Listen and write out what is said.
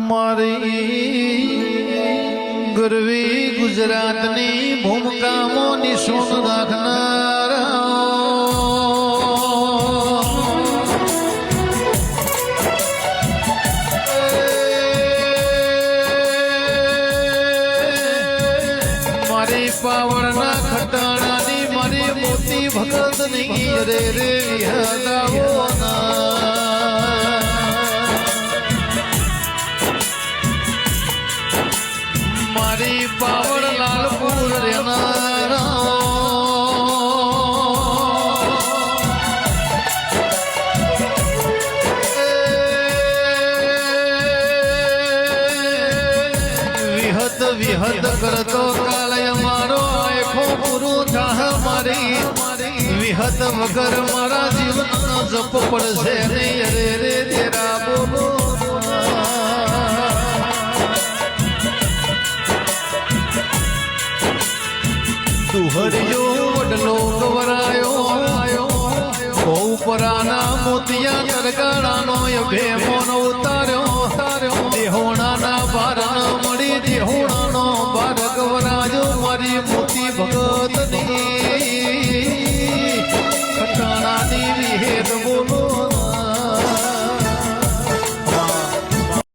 મારી ગરવી ગુજરાતની ભૂમિકામાં નિશોન રાખનારા મારી પાવરના ખટાણાની મારી મોતી ભગતની રે રે વિહદાઓના મારી પાવર લાલપુર રેનારા વિહત કરતો કાળય મારો આખો પૂરો થાહ મારી વિહત વગર મારા જીવનનો જપ પડશે નહીં રે રે તેરા બોલો દુહરિયો વડલો ગવરાયો બહુ પરાના મોતિયા તરગાળાનો ભેમોનો ઉતાર્યો